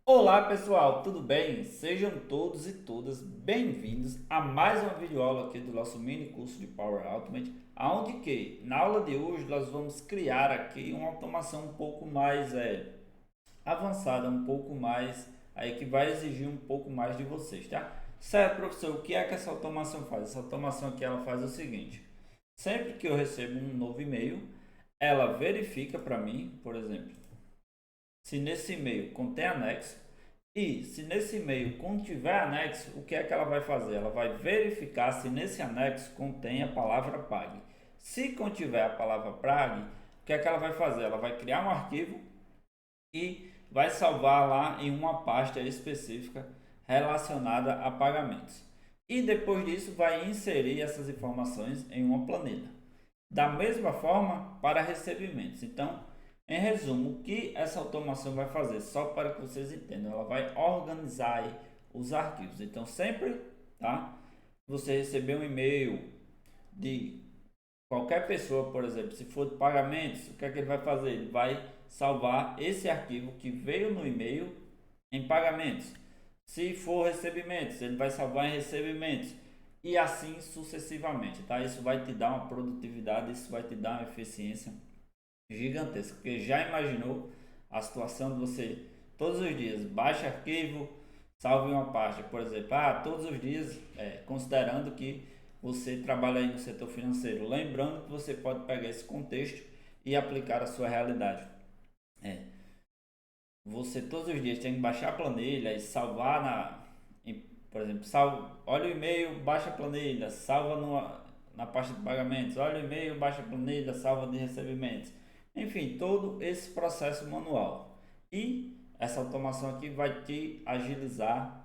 Olá pessoal, tudo bem? Sejam todos e todas bem-vindos a mais uma videoaula aqui do nosso mini curso de Power Automate, onde que na aula de hoje nós vamos criar aqui uma automação um pouco mais avançada, um pouco mais aí que vai exigir um pouco mais de vocês, tá? Certo, professor, o que é que essa automação faz? Essa automação aqui ela faz o seguinte: sempre que eu recebo um novo e-mail, ela verifica para mim, por exemplo, se nesse e-mail contém anexo. E se nesse e-mail contiver anexo, o que é que ela vai fazer? Ela vai verificar se nesse anexo contém a palavra pague. Se contiver a palavra pague, o que é que ela vai fazer? Ela vai criar um arquivo e vai salvar lá em uma pasta específica relacionada a pagamentos. E depois disso vai inserir essas informações em uma planilha. Da mesma forma para recebimentos. Então, em resumo, o que essa automação vai fazer? Só para que vocês entendam, ela vai organizar aí os arquivos. Então, sempre, tá? Você receber um e-mail de qualquer pessoa, por exemplo, se for de pagamentos, o que é que ele vai fazer? Ele vai salvar esse arquivo que veio no e-mail em pagamentos. Se for recebimentos, ele vai salvar em recebimentos e assim sucessivamente, tá? Isso vai te dar uma produtividade, isso vai te dar uma eficiência gigantesca, porque já imaginou a situação de você todos os dias baixa arquivo, salve uma pasta, por exemplo, todos os dias, considerando que você trabalha aí no setor financeiro, lembrando que você pode pegar esse contexto e aplicar a sua realidade. É, você todos os dias tem que baixar a planilha e salvar por exemplo, olha o e-mail, baixa a planilha, salva na pasta de pagamentos, olha o e-mail, baixa a planilha, salva de recebimentos. Enfim, todo esse processo manual. E essa automação aqui vai te agilizar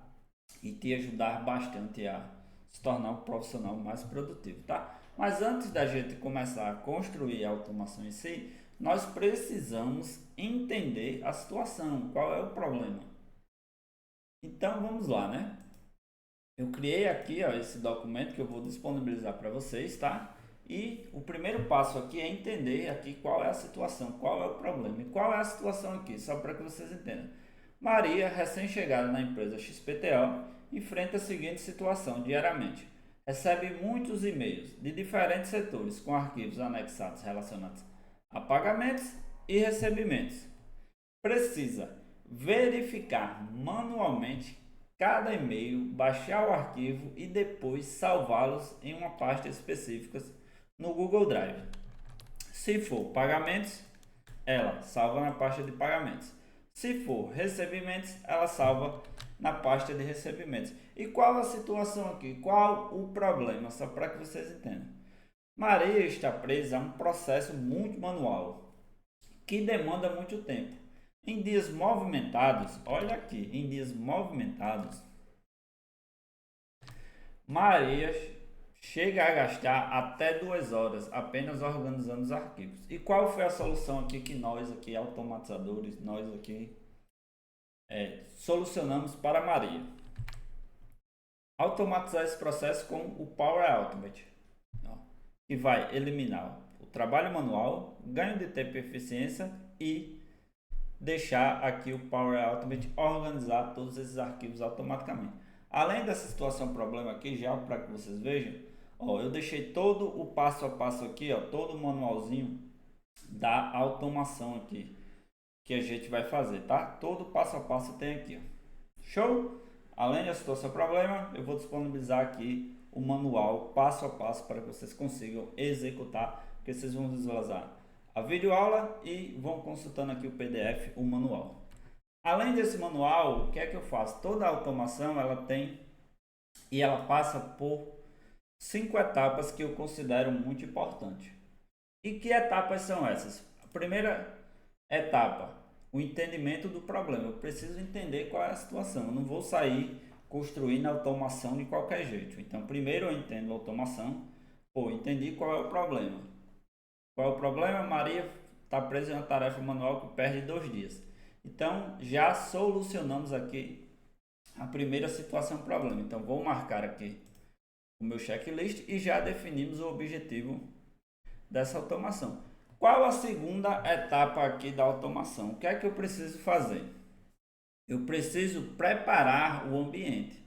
e te ajudar bastante a se tornar um profissional mais produtivo, tá? Mas antes da gente começar a construir a automação em si, nós precisamos entender a situação, qual é o problema. Então vamos lá, né? Eu criei aqui, ó, esse documento que eu vou disponibilizar para vocês, tá? E o primeiro passo aqui é entender aqui qual é a situação, qual é o problema e qual é a situação aqui, só para que vocês entendam. Maria, recém-chegada na empresa XPTO, enfrenta a seguinte situação diariamente. Recebe muitos e-mails de diferentes setores com arquivos anexados relacionados a pagamentos e recebimentos. Precisa verificar manualmente cada e-mail, baixar o arquivo e depois salvá-los em uma pasta específica no Google Drive. Se for pagamentos, ela salva na pasta de pagamentos. Se for recebimentos, ela salva na pasta de recebimentos. E qual a situação aqui? Qual o problema? Só para que vocês entendam. Maria está presa a um processo muito manual que demanda muito tempo. Em dias movimentados, olha aqui, em dias movimentados, Maria chega a gastar até 2 horas apenas organizando os arquivos. E qual foi a solução aqui que nós aqui, automatizadores, nós aqui solucionamos para Maria? Automatizar esse processo com o Power Automate, ó, que vai eliminar o trabalho manual, ganho de tempo e eficiência e deixar aqui o Power Automate organizar todos esses arquivos automaticamente. Além dessa situação problema aqui, já para que vocês vejam, ó, eu deixei todo o passo a passo aqui, ó, todo o manualzinho da automação aqui que a gente vai fazer, tá? Todo passo a passo tem aqui, ó. Show? Além da situação problema, eu vou disponibilizar aqui o manual passo a passo para que vocês consigam executar, porque vocês vão visualizar a videoaula e vão consultando aqui o PDF, o manual. Além desse manual, o que é que eu faço? Toda a automação ela tem e ela passa por 5 etapas que eu considero muito importantes. E que etapas são essas? A primeira etapa, o entendimento do problema. Eu preciso entender qual é a situação. Eu não vou sair construindo automação de qualquer jeito. Então, primeiro eu entendo a automação. Pô, entendi qual é o problema. Qual é o problema? Maria está presa em uma tarefa manual que perde 2 dias. Então, já solucionamos aqui a primeira situação problema. Então, vou marcar aqui o meu checklist e já definimos o objetivo dessa automação. Qual a segunda etapa aqui da automação? O que é que eu preciso fazer? eu preciso preparar o ambiente.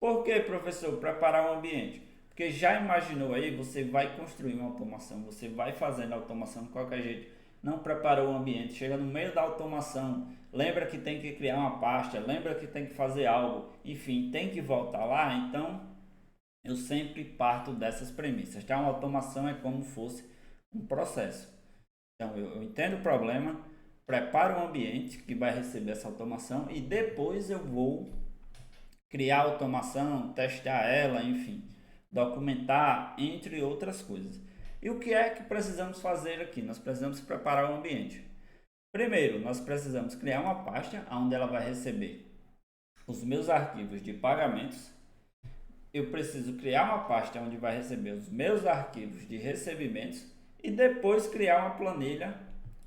Por que, professor, preparar o ambiente? Porque já imaginou aí, você vai construir uma automação, você vai fazendo a automação de qualquer jeito, não preparou o ambiente, chega no meio da automação, lembra que tem que criar uma pasta, lembra que tem que fazer algo, enfim, tem que voltar lá. Então eu sempre parto dessas premissas, tá? Uma automação é como fosse um processo. Então eu entendo o problema, preparo o ambiente que vai receber essa automação e depois eu vou criar a automação, testar ela, enfim, documentar, entre outras coisas. E o que é que precisamos fazer aqui? Nós precisamos preparar o ambiente. Primeiro, nós precisamos criar uma pasta onde ela vai receber os meus arquivos de pagamentos. Eu preciso criar uma pasta onde vai receber os meus arquivos de recebimentos e depois criar uma planilha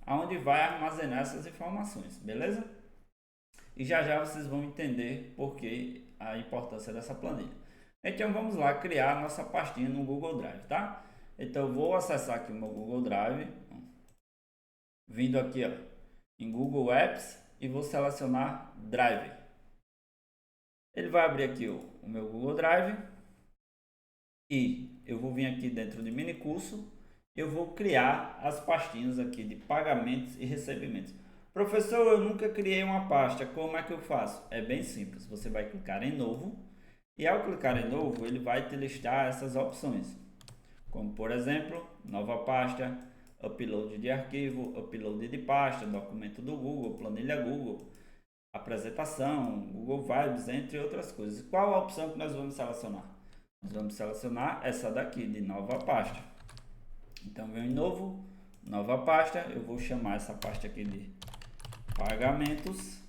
onde vai armazenar essas informações, beleza? E já já vocês vão entender por que a importância dessa planilha. Então vamos lá criar nossa pastinha no Google Drive, tá? Então eu vou acessar aqui o meu Google Drive, vindo aqui ó, em Google Apps e vou selecionar Drive. Ele vai abrir aqui o meu Google Drive e eu vou vir aqui dentro de mini curso, eu vou criar as pastinhas aqui de pagamentos e recebimentos. Professor, eu nunca criei uma pasta, como é que eu faço? É bem simples, você vai clicar em novo e ao clicar em novo ele vai te listar essas opções, como por exemplo, nova pasta, upload de arquivo, upload de pasta, documento do Google, planilha Google, apresentação, Google Vibes, entre outras coisas. Qual a opção que nós vamos selecionar? Nós vamos selecionar essa daqui de nova pasta. Então vem em novo, nova pasta, eu vou chamar essa pasta aqui de pagamentos.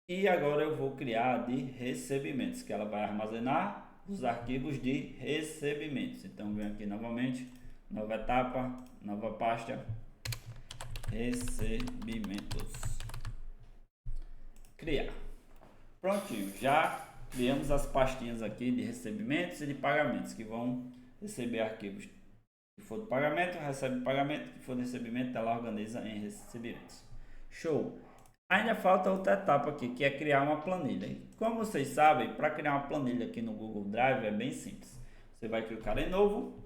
E agora eu vou criar de recebimentos, que ela vai armazenar os arquivos de recebimentos. Então venho aqui novamente, nova etapa, nova pasta, recebimentos. Criar. Prontinho, já criamos as pastinhas aqui de recebimentos e de pagamentos, que vão receber arquivos. Se for de pagamento, recebe pagamento. Se for de recebimento, ela organiza em recebimentos. Show! Ainda falta outra etapa aqui, que é criar uma planilha. E como vocês sabem, para criar uma planilha aqui no Google Drive é bem simples. Você vai clicar em novo,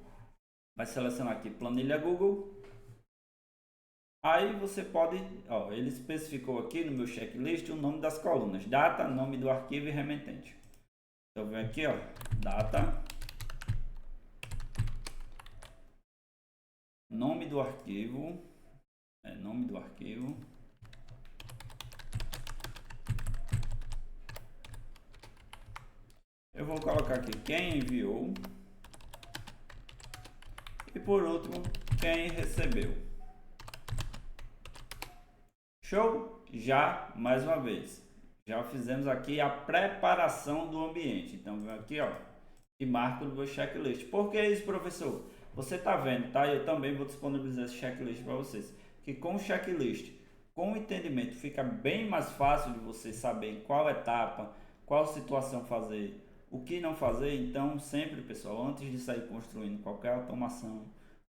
vai selecionar aqui planilha Google. Aí você pode, ó, ele especificou aqui no meu checklist o nome das colunas, data, nome do arquivo e remetente. Então vem aqui, ó, data, nome do arquivo, nome do arquivo. Eu vou colocar aqui quem enviou e por último quem recebeu. Show? Já, mais uma vez, já fizemos aqui a preparação do ambiente. Então, vem aqui, ó, e marco no meu checklist. Por que isso, professor? Você tá vendo, tá? Eu também vou disponibilizar esse checklist para vocês. Que com o checklist, com o entendimento, fica bem mais fácil de você saber em qual etapa, qual situação fazer, o que não fazer. Então, sempre, pessoal, antes de sair construindo qualquer automação,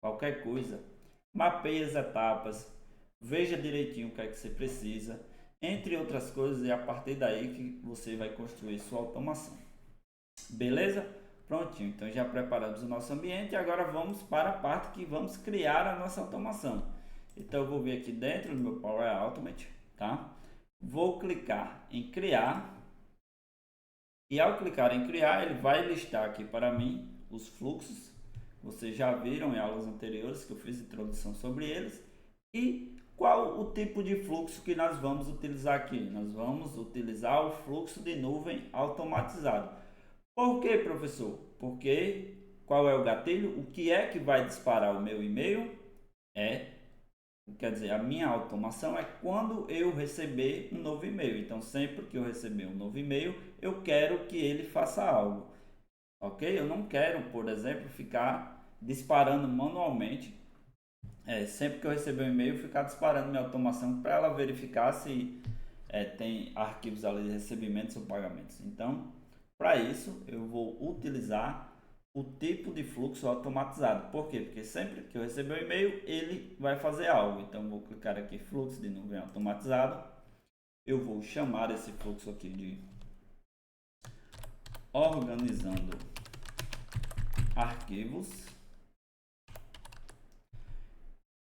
qualquer coisa, mapeie as etapas, veja direitinho o que é que você precisa, entre outras coisas, e a partir daí que você vai construir sua automação. Beleza? Prontinho, então já preparamos o nosso ambiente e agora vamos para a parte que vamos criar a nossa automação. Então eu vou vir aqui dentro do meu Power Automate, tá? Vou clicar em criar e ao clicar em criar ele vai listar aqui para mim os fluxos. Vocês já viram em aulas anteriores que eu fiz introdução sobre eles. E qual o tipo de fluxo que nós vamos utilizar aqui? Nós vamos utilizar o fluxo de nuvem automatizado. Por que, professor? Porque qual é o gatilho? O que é que vai disparar o meu e-mail? Quer dizer, a minha automação é quando eu receber um novo e-mail. Então, sempre que eu receber um novo e-mail, eu quero que ele faça algo. Ok? Eu não quero, por exemplo, ficar disparando manualmente. Sempre que eu receber um e-mail, ficar disparando minha automação para ela verificar se tem arquivos ali de recebimentos ou pagamentos. Então, para isso, eu vou utilizar o tipo de fluxo automatizado. Por quê? Porque sempre que eu receber o e-mail, ele vai fazer algo. Então, vou clicar aqui, fluxo de nuvem automatizado. Eu vou chamar esse fluxo aqui de organizando arquivos.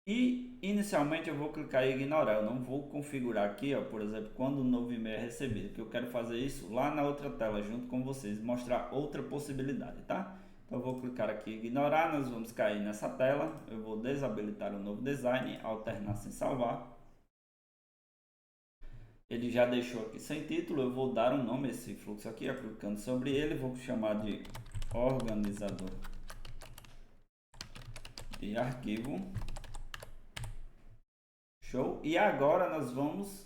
E inicialmente eu vou clicar em ignorar. Eu não vou configurar aqui, ó, por exemplo, quando o novo e-mail é recebido, porque eu quero fazer isso lá na outra tela junto com vocês, mostrar outra possibilidade, tá? Então eu vou clicar aqui em ignorar, nós vamos cair nessa tela, eu vou desabilitar o novo design, alternar sem salvar. Ele já deixou aqui sem título, eu vou dar um nome a esse fluxo aqui, ó, clicando sobre ele, vou chamar de organizador de arquivo. Show? E agora nós vamos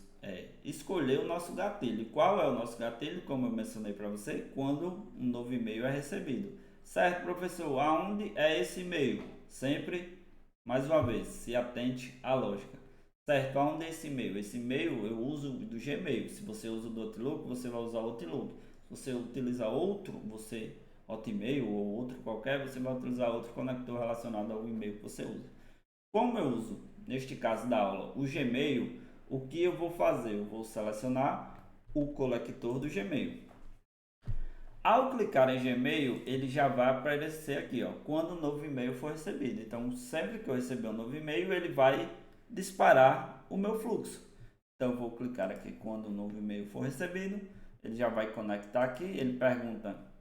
escolher o nosso gatilho. Qual é o nosso gatilho? Como eu mencionei para você, quando um novo e-mail é recebido. Certo, professor? Aonde é esse e-mail? Sempre, mais uma vez, se atente à lógica. Certo, aonde é esse e-mail? Esse e-mail eu uso do Gmail. Se você usa do Outlook, você vai usar o Outlook. Se você utiliza outro, você Hotmail ou outro qualquer, você vai utilizar outro conector relacionado ao e-mail que você usa. Como eu uso, neste caso da aula, o Gmail, o que eu vou fazer? Eu vou selecionar o conector do Gmail. Ao clicar em Gmail, ele já vai aparecer aqui, ó, quando o novo e-mail for recebido. Então, sempre que eu receber um novo e-mail, ele vai disparar o meu fluxo. Então, eu vou clicar aqui quando o novo e-mail for recebido, ele já vai conectar aqui, ele pergunta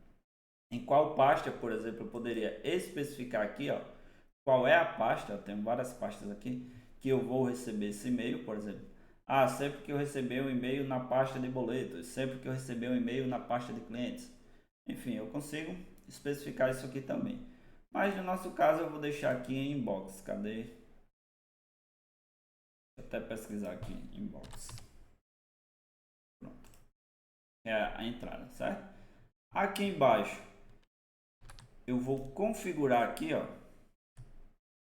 em qual pasta, por exemplo, eu poderia especificar aqui, ó, qual é a pasta, eu tenho várias pastas aqui, que eu vou receber esse e-mail, por exemplo. Ah, sempre que eu receber um e-mail na pasta de boletos, sempre que eu receber um e-mail na pasta de clientes. Enfim, eu consigo especificar isso aqui também. Mas no nosso caso eu vou deixar aqui em inbox. Cadê? Vou até pesquisar aqui, inbox. Pronto. É a entrada, certo? Aqui embaixo eu vou configurar aqui, ó,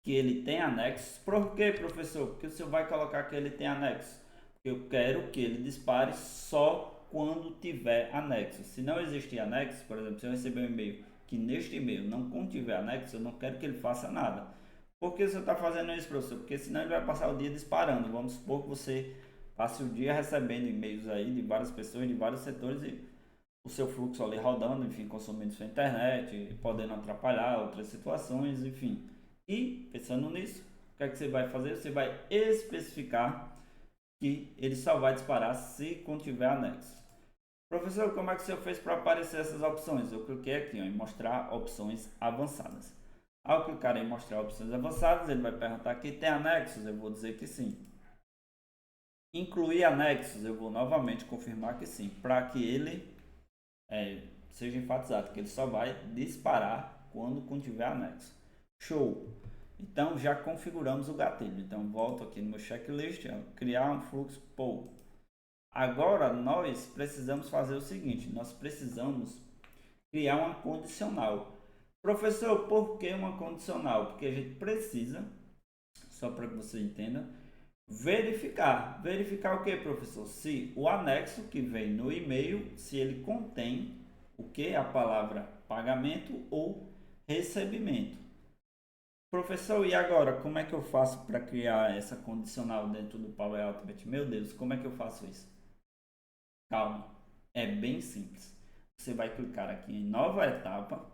que ele tem anexos. Por quê, professor? Porque o senhor vai colocar que ele tem anexos. Porque eu quero que ele dispare só quando tiver anexo. Se não existir anexo, por exemplo, se eu receber um e-mail que neste e-mail não contiver anexo, eu não quero que ele faça nada. Por que você está fazendo isso, professor? Porque senão ele vai passar o dia disparando. Vamos supor que você passe o dia recebendo e-mails aí de várias pessoas, de vários setores e o seu fluxo ali rodando, enfim, consumindo sua internet, podendo atrapalhar outras situações, enfim. E, pensando nisso, o que é que você vai fazer? Você vai especificar que ele só vai disparar se contiver anexo. Professor, como é que o senhor fez para aparecer essas opções? Eu cliquei aqui ó, em mostrar opções avançadas. Ao clicar em mostrar opções avançadas, ele vai perguntar aqui, tem anexos? Eu vou dizer que sim. Incluir anexos, eu vou novamente confirmar que sim, para que ele seja enfatizado, que ele só vai disparar quando contiver anexo. Show! Então já configuramos o gatilho. Então volto aqui no meu checklist, criar um fluxo pull. Agora nós precisamos fazer o seguinte, nós precisamos criar uma condicional. Professor, por que uma condicional? Porque a gente precisa, só para que você entenda, verificar. Verificar o que, professor? Se o anexo que vem no e-mail, se ele contém o que? A palavra pagamento ou recebimento. Professor, e agora, como é que eu faço para criar essa condicional dentro do Power Automate? Meu Deus, como é que eu faço isso? Calma, é bem simples. Você vai clicar aqui em nova etapa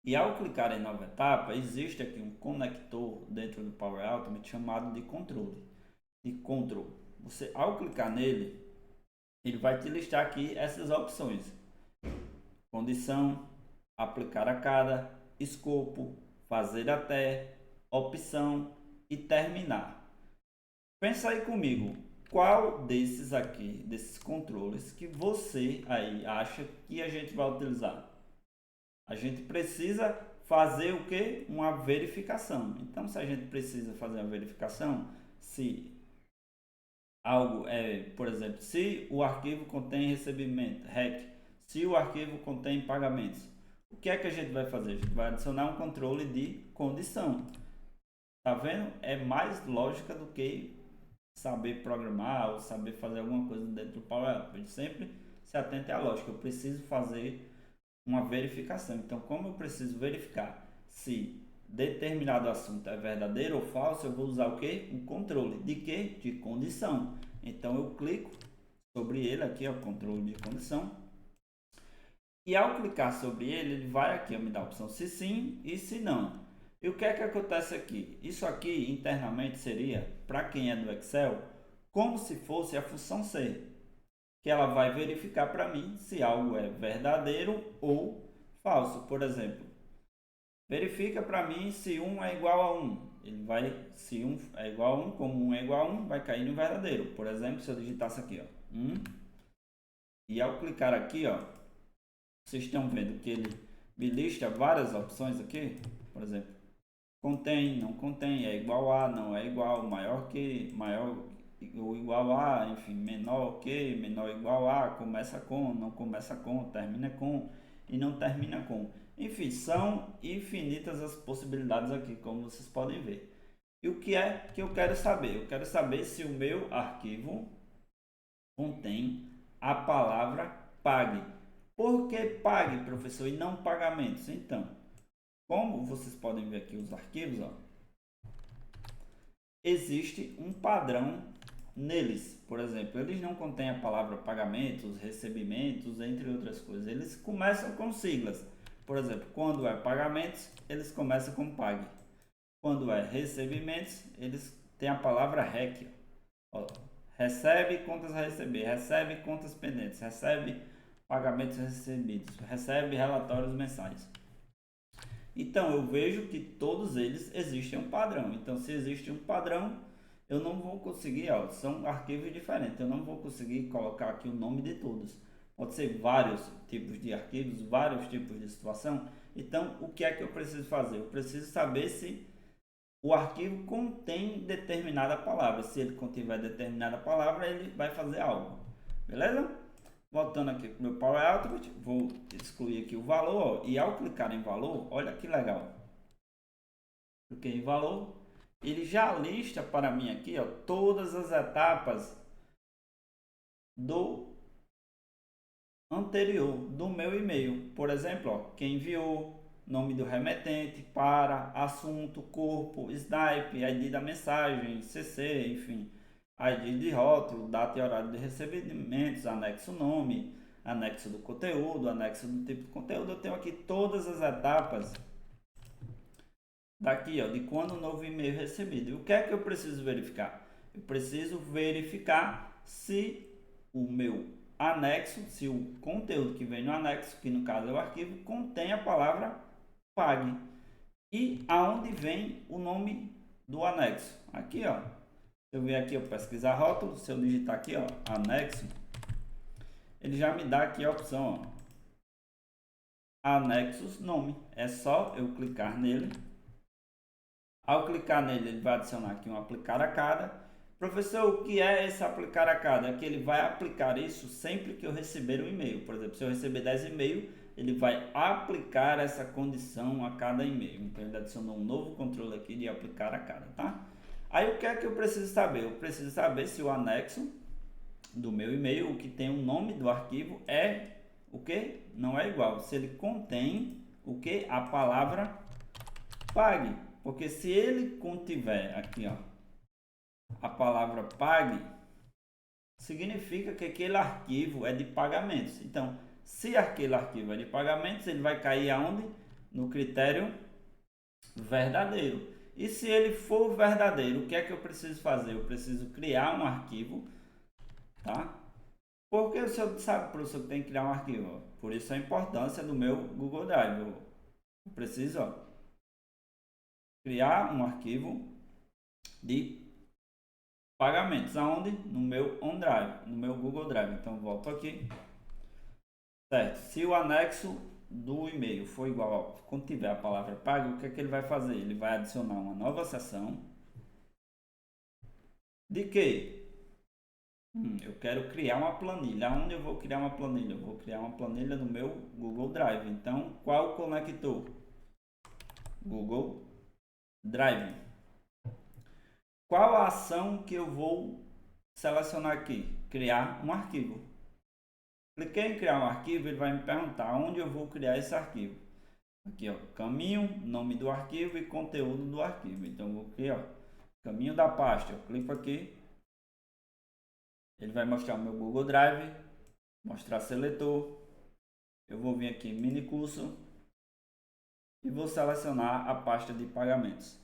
e ao clicar em nova etapa, existe aqui um conector dentro do Power Automate chamado de controle. De control. Você, ao clicar nele, ele vai te listar aqui essas opções: condição, aplicar a cada, escopo, fazer até, opção e terminar. Pensa aí comigo, qual desses aqui, desses controles que você aí acha que a gente vai utilizar? A gente precisa fazer o que? Uma verificação. Então, se a gente precisa fazer a verificação, se algo por exemplo, se o arquivo contém recebimento, REC, se o arquivo contém pagamentos, o que é que a gente vai fazer? A gente vai adicionar um controle de condição. Tá vendo? É mais lógica do que saber programar ou saber fazer alguma coisa dentro do Power Automate. Sempre se atente à lógica. Eu preciso fazer uma verificação. Então, como eu preciso verificar se determinado assunto é verdadeiro ou falso, eu vou usar o que? Um controle. De quê? De condição. Então, eu clico sobre ele aqui, ó, controle de condição. E ao clicar sobre ele, ele vai aqui, ó, me dar a opção se sim e se não. E o que é que acontece aqui? Isso aqui internamente seria, para quem é do Excel, como se fosse a função C, que ela vai verificar para mim se algo é verdadeiro ou falso. Por exemplo, verifica para mim se 1 é igual a 1. Ele vai, se 1 é igual a 1, como 1 é igual a 1, vai cair no verdadeiro. Por exemplo, se eu digitasse aqui, ó, 1, e ao clicar aqui, ó, vocês estão vendo que ele me lista várias opções aqui. Por exemplo, contém, não contém, é igual a, não é igual, maior que, maior ou igual a, enfim, menor que, menor ou igual a, começa com, não começa com, termina com e não termina com. Enfim, são infinitas as possibilidades aqui, como vocês podem ver. E o que é que eu quero saber? Eu quero saber se o meu arquivo contém a palavra pague. Por que pague, professor, e não pagamentos? Então, como vocês podem ver aqui os arquivos, ó, existe um padrão neles. Por exemplo, eles não contêm a palavra pagamentos, recebimentos, entre outras coisas. Eles começam com siglas. Por exemplo, quando é pagamentos, eles começam com pague. Quando é recebimentos, eles têm a palavra REC. Ó, recebe contas a receber, recebe contas pendentes, recebe pagamentos recebidos, recebe relatórios mensais. Então, eu vejo que todos eles existem um padrão. Então, se existe um padrão, eu não vou conseguir, ó, são arquivos diferentes, eu não vou conseguir colocar aqui o nome de todos. Pode ser vários tipos de arquivos, vários tipos de situação. Então, o que é que eu preciso fazer? Eu preciso saber se o arquivo contém determinada palavra. Se ele contiver determinada palavra, ele vai fazer algo. Beleza? Voltando aqui para o meu Power Automate, vou excluir aqui o valor, ó, e ao clicar em valor, olha que legal. Cliquei em valor, ele já lista para mim aqui, ó, todas as etapas do anterior, do meu e-mail. Por exemplo, ó, quem enviou, nome do remetente, para, assunto, corpo, Snipe, ID da mensagem, CC, enfim, ID de rótulo, data e horário de recebimentos, anexo nome, anexo do conteúdo, anexo do tipo de conteúdo. Eu tenho aqui todas as etapas daqui, ó, de quando o novo e-mail recebido. E o que é que eu preciso verificar? Eu preciso verificar se o meu anexo, se o conteúdo que vem no anexo, que no caso é o arquivo, contém a palavra pague. E aonde vem o nome do anexo? Aqui, ó. Se eu vier aqui, eu pesquisar rótulo, se eu digitar aqui, ó, anexo, ele já me dá aqui a opção, ó, anexos nome. É só eu clicar nele. Ao clicar nele, ele vai adicionar aqui um aplicar a cada. Professor, o que é esse aplicar a cada? É que ele vai aplicar isso sempre que eu receber um e-mail. Por exemplo, se eu receber 10 e-mails, ele vai aplicar essa condição a cada e-mail. Então, ele adicionou um novo controle aqui de aplicar a cada, tá? Aí, o que é que eu preciso saber? Eu preciso saber se o anexo do meu e-mail, o que tem o nome do arquivo, é o que? Não é igual. Se ele contém o que? A palavra pague. Porque se ele contiver aqui, ó, a palavra pague, significa que aquele arquivo é de pagamentos. Então, se aquele arquivo é de pagamentos, ele vai cair aonde? No critério verdadeiro. E se ele for verdadeiro, o que é que eu preciso fazer? Eu preciso criar um arquivo, tá? Porque o senhor sabe, professor, que tem que criar um arquivo. Ó. Por isso a importância do meu Google Drive. Eu preciso, ó, criar um arquivo de pagamentos. Aonde? No meu OneDrive, no meu Google Drive. Então, volto aqui. Certo. Se o anexo do e-mail for igual, quando tiver a palavra pague, o que é que ele vai fazer? Ele vai adicionar uma nova seção. De que? Eu quero criar uma planilha. Aonde eu vou criar uma planilha? Eu vou criar uma planilha no meu Google Drive. Então, qual conector? Google Drive. Qual a ação que eu vou selecionar aqui? Criar um arquivo. Cliquei em criar um arquivo, ele vai me perguntar onde eu vou criar esse arquivo. Aqui, ó, caminho, nome do arquivo e conteúdo do arquivo. Então, eu vou criar, ó, caminho da pasta. Eu clico aqui, ele vai mostrar o meu Google Drive, mostrar seletor. Eu vou vir aqui em mini curso e vou selecionar a pasta de pagamentos.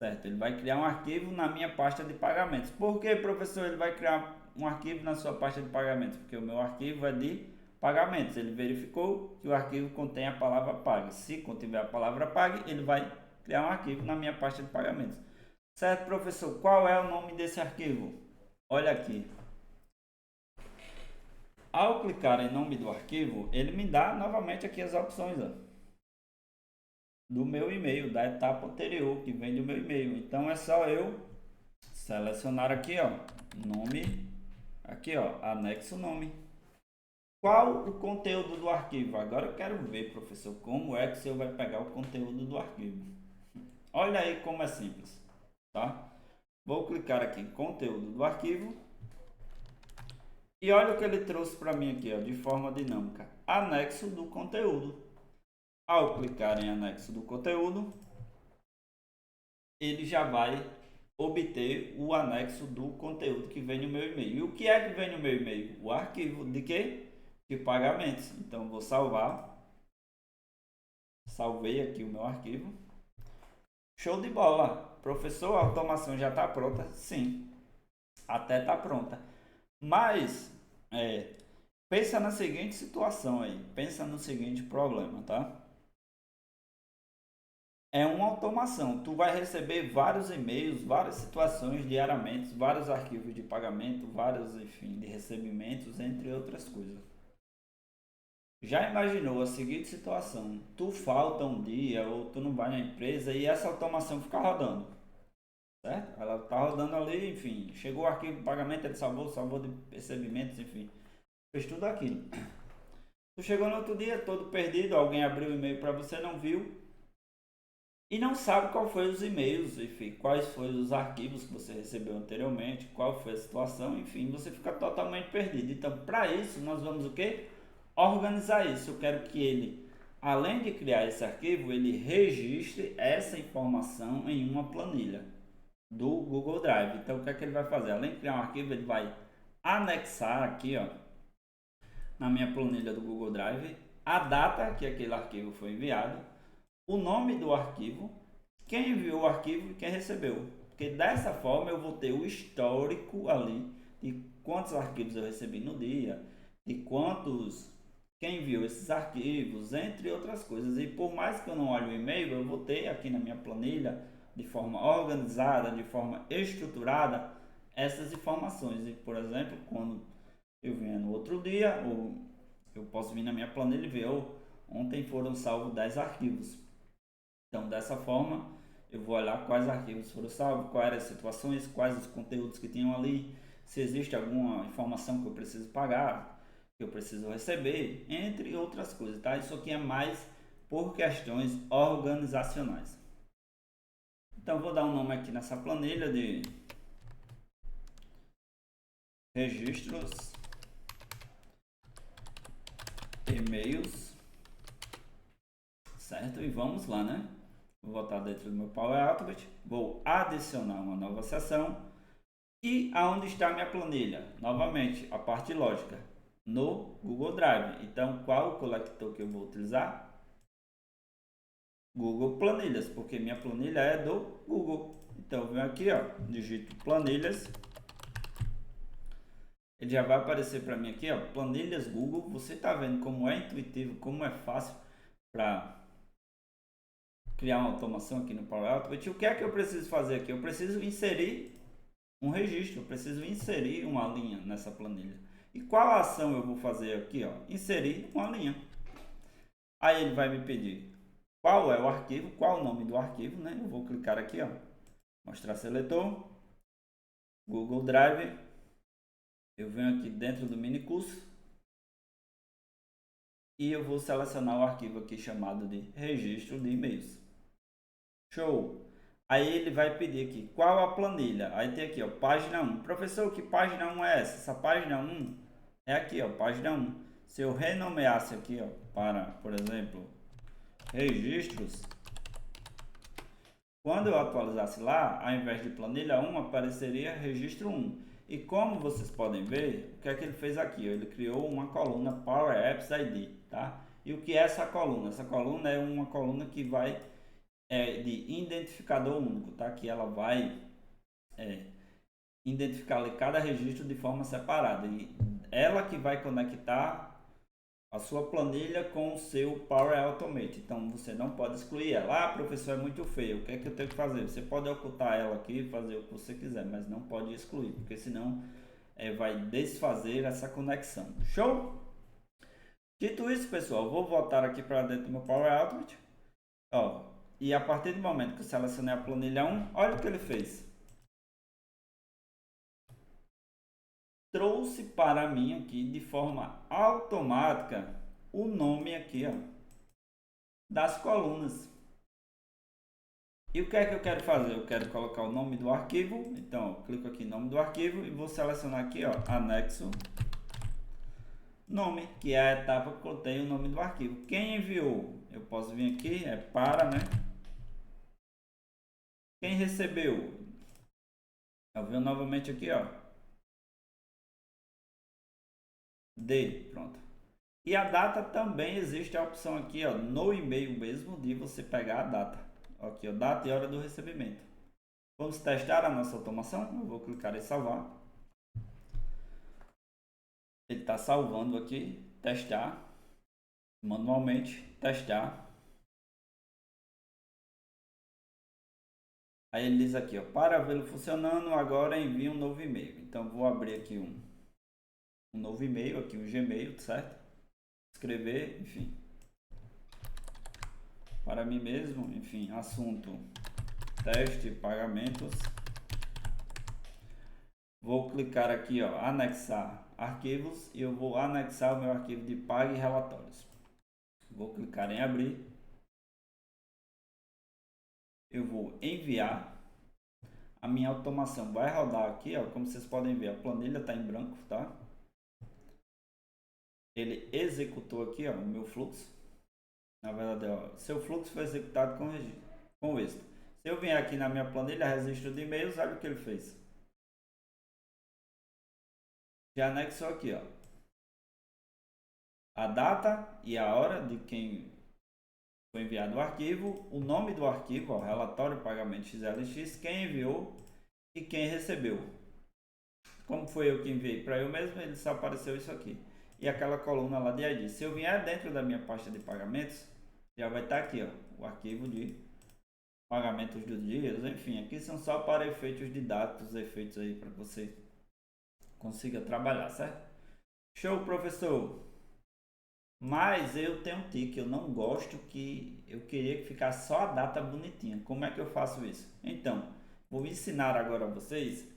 Certo? Ele vai criar um arquivo na minha pasta de pagamentos. Por que, professor, ele vai criar um arquivo na sua pasta de pagamentos? Porque o meu arquivo é de pagamentos. Ele verificou que o arquivo contém a palavra pague. Se contiver a palavra pague, ele vai criar um arquivo na minha pasta de pagamentos. Certo, professor? Qual é o nome desse arquivo? Olha aqui. Ao clicar em nome do arquivo, ele me dá novamente aqui as opções, ó, do meu e-mail, da etapa anterior, que vem do meu e-mail. Então é só eu selecionar aqui, ó, nome, aqui, ó, anexo nome. Qual o conteúdo do arquivo? Agora eu quero ver, professor, como é que o senhor vai pegar o conteúdo do arquivo. Olha aí como é simples, tá? Vou clicar aqui em conteúdo do arquivo. E olha o que ele trouxe para mim aqui, ó, de forma dinâmica. Anexo do conteúdo. Ao clicar em anexo do conteúdo, ele já vai obter o anexo do conteúdo que vem no meu e-mail. E o que é que vem no meu e-mail? O arquivo de quê? De pagamentos. Então vou salvar. Salvei aqui o meu arquivo. Show de bola. Professor, a automação já está pronta? Sim, até está pronta. Mas pensa na seguinte situação aí. Pensa no seguinte problema, tá? É uma automação. Tu vai receber vários e-mails, várias situações diariamente, vários arquivos de pagamento, vários, enfim, de recebimentos, entre outras coisas. Já imaginou a seguinte situação? Tu falta um dia ou tu não vai na empresa e essa automação fica rodando, certo? Ela tá rodando ali, enfim, chegou o arquivo de pagamento, ele salvou de recebimentos, enfim, fez tudo aquilo. Tu chegou no outro dia todo perdido, alguém abriu o e-mail para você, não viu, e não sabe qual foi os e-mails, enfim, quais foram os arquivos que você recebeu anteriormente, qual foi a situação, enfim, você fica totalmente perdido. Então, para isso, nós vamos o quê? Organizar isso. Eu quero que ele, além de criar esse arquivo, ele registre essa informação em uma planilha do Google Drive. Então, o que é que ele vai fazer? Além de criar um arquivo, ele vai anexar aqui, ó, na minha planilha do Google Drive, a data que aquele arquivo foi enviado, o nome do arquivo, quem enviou o arquivo e quem recebeu. Porque dessa forma eu vou ter o histórico ali de quantos arquivos eu recebi no dia, de quem enviou esses arquivos, entre outras coisas. E por mais que eu não olhe o e-mail, eu vou ter aqui na minha planilha, de forma organizada, de forma estruturada, essas informações. E, por exemplo, quando eu venho no outro dia, ou eu posso vir na minha planilha e ver, ontem foram salvos 10 arquivos. Então, dessa forma, eu vou olhar quais arquivos foram salvos, quais eram as situações, quais os conteúdos que tinham ali, se existe alguma informação que eu preciso pagar, que eu preciso receber, entre outras coisas, tá? Isso aqui é mais por questões organizacionais. Então, vou dar um nome aqui nessa planilha de registros, e-mails, certo? E vamos lá, né? Vou voltar dentro do meu Power Automate, vou adicionar uma nova seção e aonde está a minha planilha? Novamente, a parte lógica, no Google Drive. Então, qual o conector que eu vou utilizar? Google Planilhas, porque minha planilha é do Google. Então, eu venho aqui, ó, digito planilhas. Ele já vai aparecer para mim aqui, ó, planilhas Google. Você está vendo como é intuitivo, como é fácil para criar uma automação aqui no Power Automate. O que é que eu preciso fazer aqui? Eu preciso inserir um registro, eu preciso inserir uma linha nessa planilha. E qual ação eu vou fazer aqui? Ó? Inserir uma linha. Aí ele vai me pedir qual é o arquivo, qual o nome do arquivo, né? Eu vou clicar aqui, ó, mostrar seletor, Google Drive. Eu venho aqui dentro do mini curso e eu vou selecionar o arquivo aqui chamado de registro de e-mails. Show! Aí ele vai pedir aqui qual a planilha. Aí tem aqui, ó, página 1. Professor, que página 1 é essa? Essa página 1 É aqui, ó, página 1. Se eu renomeasse aqui, ó, para, por exemplo, registros, quando eu atualizasse lá, ao invés de planilha 1, apareceria registro 1. E como vocês podem ver, o que é que ele fez aqui? Ele criou uma coluna Power Apps ID, tá? E o que é essa coluna? Essa coluna é uma coluna que vai de identificador único, tá? Que ela vai identificar ali cada registro de forma separada. E ela que vai conectar a sua planilha com o seu Power Automate. Então você não pode excluir ela. Ah, professor, é muito feio. O que é que eu tenho que fazer? Você pode ocultar ela aqui e fazer o que você quiser, mas não pode excluir, porque senão vai desfazer essa conexão. Show? Dito isso, pessoal, vou voltar aqui para dentro do meu Power Automate. Ó, e a partir do momento que eu selecionei a planilha 1, olha o que ele fez. Trouxe para mim aqui de forma automática o nome aqui, ó, das colunas. E o que é que eu quero fazer? Eu quero colocar o nome do arquivo. Então, eu clico aqui em nome do arquivo e vou selecionar aqui, ó, anexo nome, que é a etapa que contém o nome do arquivo. Quem enviou? Eu posso vir aqui, para, né? Quem recebeu? Eu venho novamente aqui, ó. Pronto. E a data também existe a opção aqui, ó, no e-mail mesmo, de você pegar a data. Aqui, ó, data e hora do recebimento. Vamos testar a nossa automação? Eu vou clicar em salvar. Ele está salvando aqui, testar, manualmente, testar. Aí ele diz aqui, ó, para vê-lo funcionando, agora envie um novo e-mail. Então vou abrir aqui um novo e-mail, aqui um Gmail, certo? Escrever, enfim, para mim mesmo, enfim, assunto, teste, pagamentos. Vou clicar aqui, ó, anexar arquivos e eu vou anexar o meu arquivo de pague e relatórios. Vou clicar em abrir. Eu vou enviar. A minha automação vai rodar aqui, ó, como vocês podem ver, a planilha está em branco, tá? Ele executou aqui, ó, o meu fluxo. Na verdade, ó, seu fluxo foi executado com êxito. Se eu vier aqui na minha planilha, registro de e-mails, olha o que ele fez. Já anexou aqui, ó, a data e a hora de quem foi enviado o arquivo, o nome do arquivo, ó, relatório pagamento XLX, quem enviou e quem recebeu. Como foi eu que enviei para eu mesmo, ele só apareceu isso aqui. E aquela coluna lá de ID. Se eu vier dentro da minha pasta de pagamentos, já vai estar aqui, ó, o arquivo de pagamentos dos dias, enfim, aqui são só para efeitos didáticos, efeitos aí para que você consiga trabalhar, certo? Show, professor! Mas eu tenho um tique, eu não gosto que eu queria que ficasse só a data bonitinha. Como é que eu faço isso? Então, vou ensinar agora a vocês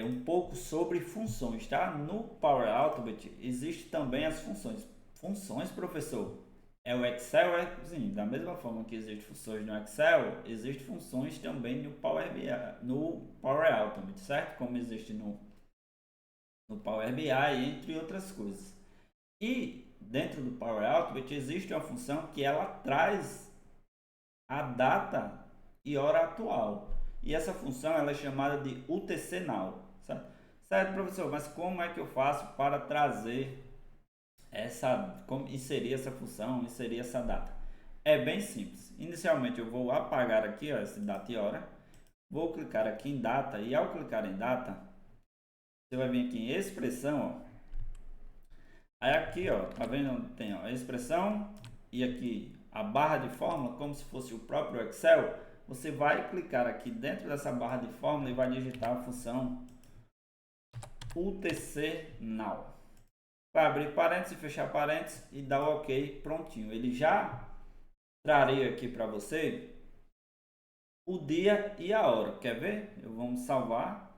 um pouco sobre funções, tá? No Power Automate existe também as funções. Funções, professor? É o Excel, sim, da mesma forma que existem funções no Excel, existem funções também no Power BI, no Power Automate, certo? Como existe no Power BI, entre outras coisas. E dentro do Power Automate existe uma função que ela traz a data e hora atual. E essa função ela é chamada de UTC Now, certo? Certo, professor, mas como é que eu faço para trazer como inserir essa função, inserir essa data? É bem simples. Inicialmente eu vou apagar aqui, ó, esse data e hora. Vou clicar aqui em data e ao clicar em data, você vai vir aqui em expressão, ó. Aí aqui, ó, tá vendo? Tem ó, a expressão e aqui a barra de fórmula, como se fosse o próprio Excel. Você vai clicar aqui dentro dessa barra de fórmula e vai digitar a função UTC Now. Vai abrir parênteses, fechar parênteses e dar o OK, prontinho. Ele já trarei aqui para você o dia e a hora. Quer ver? Vamos salvar.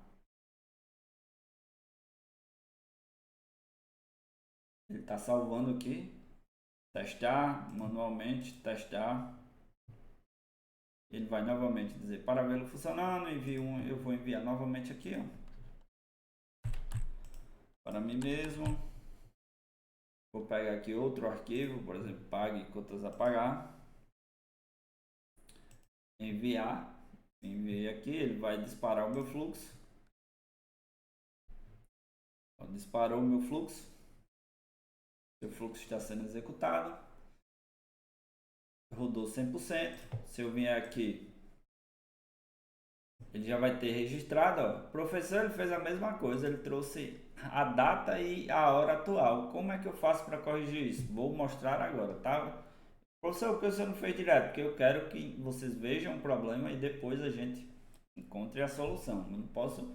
Ele está salvando aqui. Testar, manualmente, testar. Ele vai novamente dizer para vê-lo funcionando. Eu vou enviar novamente aqui, ó. para mim mesmo. Vou pegar aqui outro arquivo, por exemplo, pague contas a pagar. Enviar. Enviei aqui, ele vai disparar o meu fluxo. Disparou o meu fluxo. O fluxo está sendo executado. Rodou 100%. Se eu vier aqui, ele já vai ter registrado. Ó. O professor ele fez a mesma coisa, ele trouxe a data e a hora atual. Como é que eu faço para corrigir isso? Vou mostrar agora, tá? Professor, por que você não fez direto? Porque eu quero que vocês vejam o problema e depois a gente encontre a solução. Eu não posso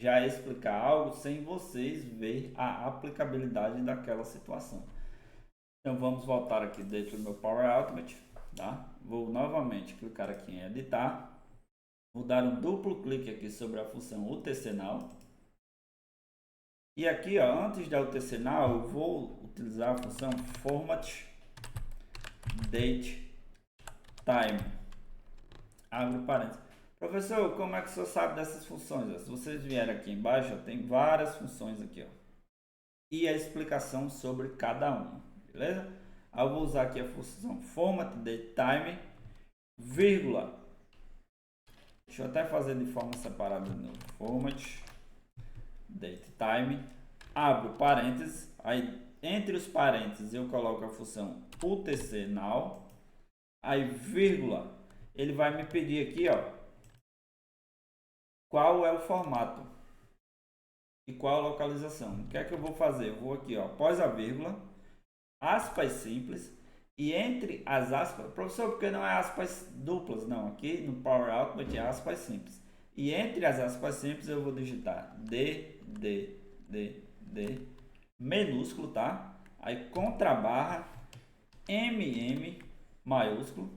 já explicar algo sem vocês ver a aplicabilidade daquela situação. Então vamos voltar aqui dentro do meu Power Automate, tá? Vou novamente clicar aqui em editar. Vou dar um duplo clique aqui sobre a função UTC-Now. E aqui, ó, antes da UTC-Now, eu vou utilizar a função Format Date Time. Abre parênteses. Professor, como é que o senhor sabe dessas funções? Se vocês vierem aqui embaixo, ó, tem várias funções aqui, ó. E a explicação sobre cada uma, beleza? Aí eu vou usar aqui a função Format Date Time, vírgula. Deixa eu até fazer de forma separada de novo. Format Date Time, abro parênteses, aí entre os parênteses eu coloco a função UTC-Now, aí vírgula, ele vai me pedir aqui, ó, qual é o formato e qual a localização. O que é que eu vou fazer? Eu vou aqui, ó, após a vírgula, aspas simples, e entre as aspas, professor, porque não é aspas duplas? Não, aqui no Power Automate é aspas simples. E entre as aspas simples eu vou digitar D, minúsculo, tá? Aí contrabarra, maiúsculo,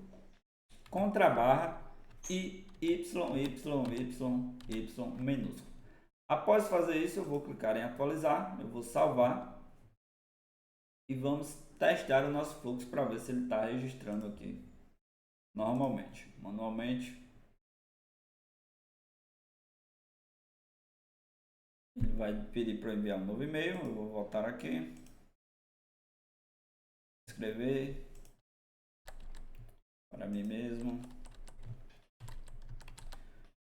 contrabarra e minúsculo. Após fazer isso, eu vou clicar em atualizar, eu vou salvar e vamos testar o nosso fluxo para ver se ele está registrando aqui normalmente. Manualmente, ele vai pedir para enviar um novo e-mail. Eu vou voltar aqui, escrever para mim mesmo,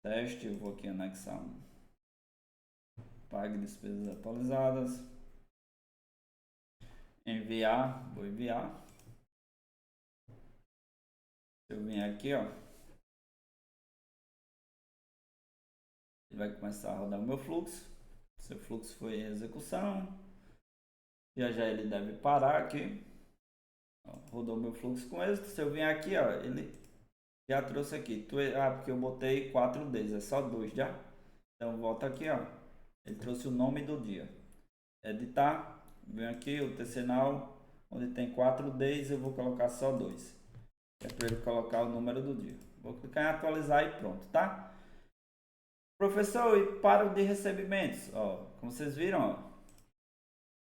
teste. Eu vou aqui anexar um pague despesas atualizadas, enviar, vou enviar. Se eu vier aqui, ó, ele vai começar a rodar o meu fluxo. Seu fluxo foi em execução, já ele deve parar aqui. Ó, rodou meu fluxo com êxito. Se eu vier aqui, ó, ele já trouxe aqui. Porque eu botei 4 Ds, é só 2 já. Então volta aqui, ó. Ele trouxe o nome do dia. Editar, vem aqui o UTC-Now, onde tem 4 Ds, eu vou colocar só 2. É para ele colocar o número do dia. Vou clicar em atualizar e pronto, tá? Professor, e para o de recebimentos, ó, como vocês viram, ó,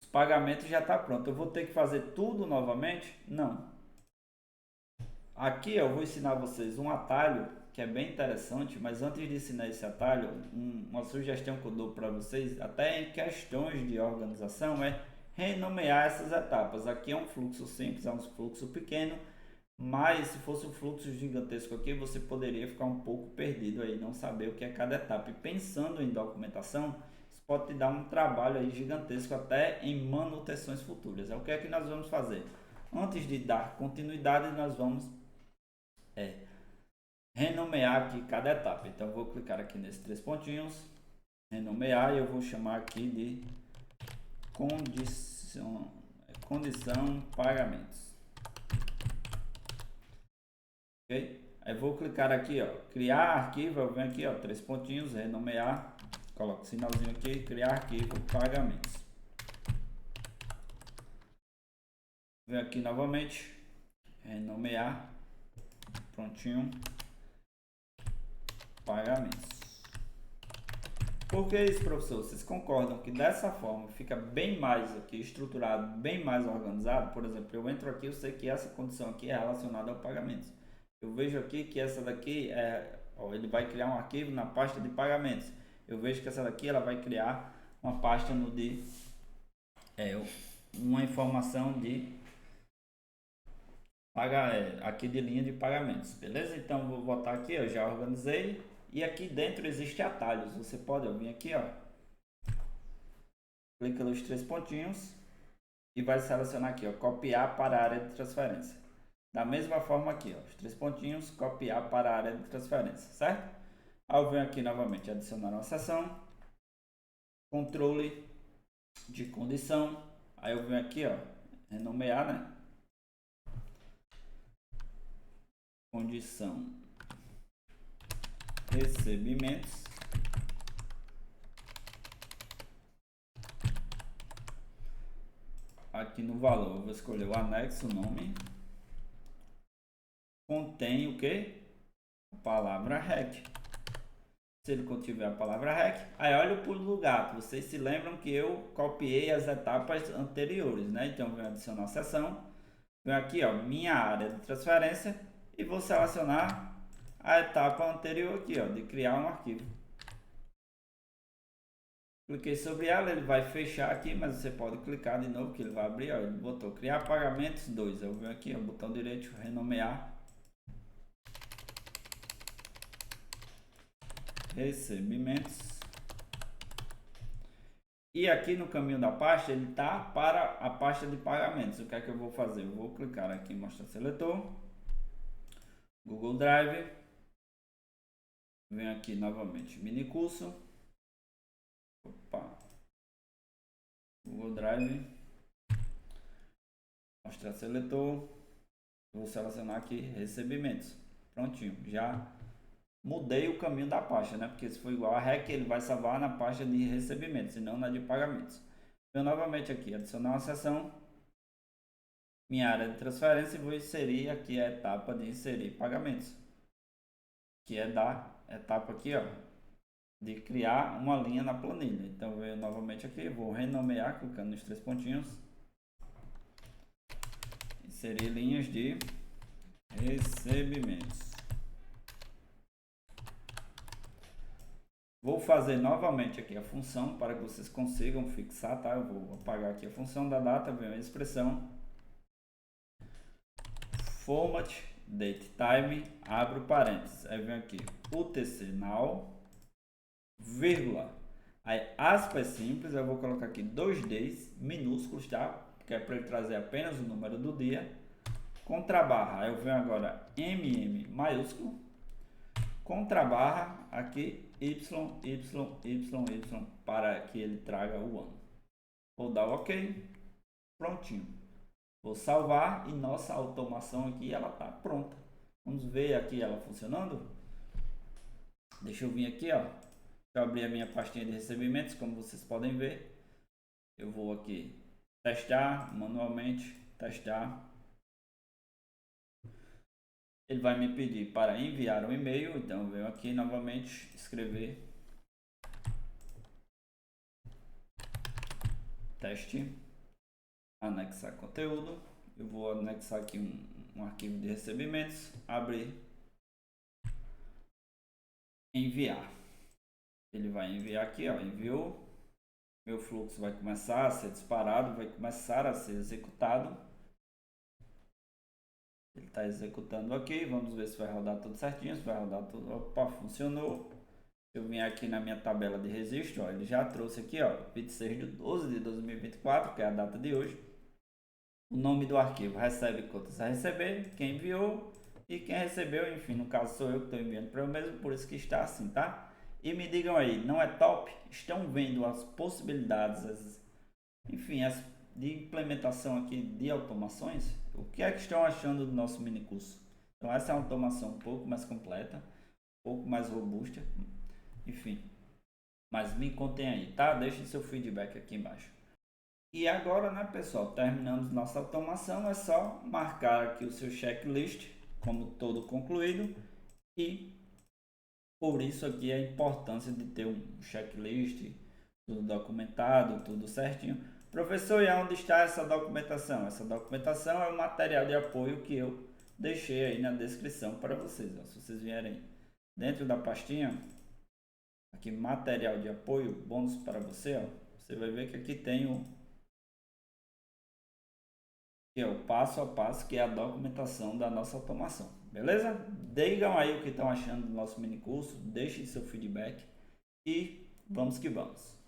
os pagamentos já está pronto. Eu vou ter que fazer tudo novamente? Não. Aqui eu vou ensinar vocês um atalho que é bem interessante, mas antes de ensinar esse atalho, uma sugestão que eu dou para vocês, até em questões de organização, é renomear essas etapas. Aqui é um fluxo simples, é um fluxo pequeno, mas se fosse um fluxo gigantesco aqui, você poderia ficar um pouco perdido aí, não saber o que é cada etapa. E pensando em documentação, isso pode te dar um trabalho aí gigantesco até em manutenções futuras. É o que é que nós vamos fazer? Antes de dar continuidade, nós vamos renomear aqui cada etapa. Então eu vou clicar aqui nesses 3 pontinhos, renomear, e eu vou chamar aqui de condição pagamentos. Ok? Aí vou clicar aqui, ó, criar arquivo, eu venho aqui, ó, 3 pontinhos, renomear, coloco o sinalzinho aqui, criar arquivo pagamentos. Venho aqui novamente, renomear, prontinho, pagamentos. Por que isso, professor? Vocês concordam que dessa forma fica bem mais aqui estruturado, bem mais organizado? Por exemplo, eu entro aqui, eu sei que essa condição aqui é relacionada ao pagamento. Eu vejo aqui que essa daqui ele vai criar um arquivo na pasta de pagamentos. Eu vejo que essa daqui ela vai criar uma pasta no de é uma informação de pagar aqui de linha de pagamentos, beleza? Então vou botar aqui, eu já organizei e aqui dentro existe atalhos. Você pode vir aqui, ó, clica nos três pontinhos e vai selecionar aqui, ó, copiar para a área de transferência. Da mesma forma aqui, ó, os três pontinhos, copiar para a área de transferência, certo? Aí eu venho aqui novamente adicionar uma seção, controle de condição, aí eu venho aqui, ó, renomear, né? Condição recebimentos. Aqui no valor eu vou escolher o anexo, o nome. Contém o que? A palavra REC. Se ele contiver a palavra REC, aí olha o pulo do gato. Vocês se lembram que eu copiei as etapas anteriores, né? Então eu venho adicionar a seção. Venho aqui, ó, minha área de transferência e vou selecionar a etapa anterior aqui, ó, de criar um arquivo. Cliquei sobre ela, ele vai fechar aqui, mas você pode clicar de novo que ele vai abrir, ó, ele botou criar pagamentos 2. Eu venho aqui, ó, botão direito, renomear recebimentos. E aqui no caminho da pasta, ele está para a pasta de pagamentos. O que é que eu vou fazer? Eu vou clicar aqui em mostrar seletor, Google Drive, venho aqui novamente, mini curso, opa, Google Drive, mostrar seletor, vou selecionar aqui recebimentos, prontinho, já mudei o caminho da pasta, né? Porque se for igual a REC, ele vai salvar na pasta de recebimentos e não na de pagamentos. Eu novamente aqui, adicionar uma seção, minha área de transferência, e vou inserir aqui a etapa de inserir pagamentos, que é da etapa aqui, ó, de criar uma linha na planilha. Então eu venho novamente aqui, vou renomear, clicando nos três pontinhos, inserir linhas de recebimentos. Vou fazer novamente aqui a função para que vocês consigam fixar, tá? Eu vou apagar aqui a função da data, venho a expressão format date time, abro parênteses, aí vem aqui UTC now, vírgula, aí aspas simples, eu vou colocar aqui 2Ds minúsculos, tá? Que é para ele trazer apenas o número do dia, contrabarra, aí eu venho agora MM maiúsculo, contrabarra aqui y para que ele traga o ano. Vou dar OK, prontinho. Vou salvar e nossa automação aqui ela tá pronta. Vamos ver aqui ela funcionando. Deixa eu vir aqui, ó. Deixa eu abrir a minha pastinha de recebimentos, como vocês podem ver. Eu vou aqui testar manualmente, testar. Ele vai me pedir para enviar um e-mail, então eu venho aqui novamente escrever teste, anexar conteúdo. Eu vou anexar aqui um arquivo de recebimentos, abrir, enviar. Ele vai enviar aqui, ó, enviou. Meu fluxo vai começar a ser disparado, vai começar a ser executado. Ele está executando aqui, vamos ver se vai rodar tudo certinho, se vai rodar tudo. Opa, funcionou. Eu vim aqui na minha tabela de registro, ó, ele já trouxe aqui, ó, 26 de 12 de 2024, que é a data de hoje. O nome do arquivo, recebe contas a receber, quem enviou e quem recebeu, enfim, no caso sou eu que estou enviando para eu mesmo, por isso que está assim, tá? E me digam aí, não é top? Estão vendo as possibilidades, enfim, as de implementação aqui de automações? O que é que estão achando do nosso mini curso? Então essa é uma automação um pouco mais completa, um pouco mais robusta, enfim. Mas me contem aí, tá? Deixem seu feedback aqui embaixo. E agora, né, pessoal, terminamos nossa automação, é só marcar aqui o seu checklist como todo concluído e por isso aqui a importância de ter um checklist, tudo documentado, tudo certinho. Professor, e onde está essa documentação? Essa documentação é o material de apoio que eu deixei aí na descrição para vocês. Ó. Se vocês vierem dentro da pastinha, aqui material de apoio, bônus para você, ó, você vai ver que aqui tem que é o passo a passo, que é a documentação da nossa automação. Beleza? Digam aí o que estão achando do nosso mini curso, deixem seu feedback e vamos que vamos.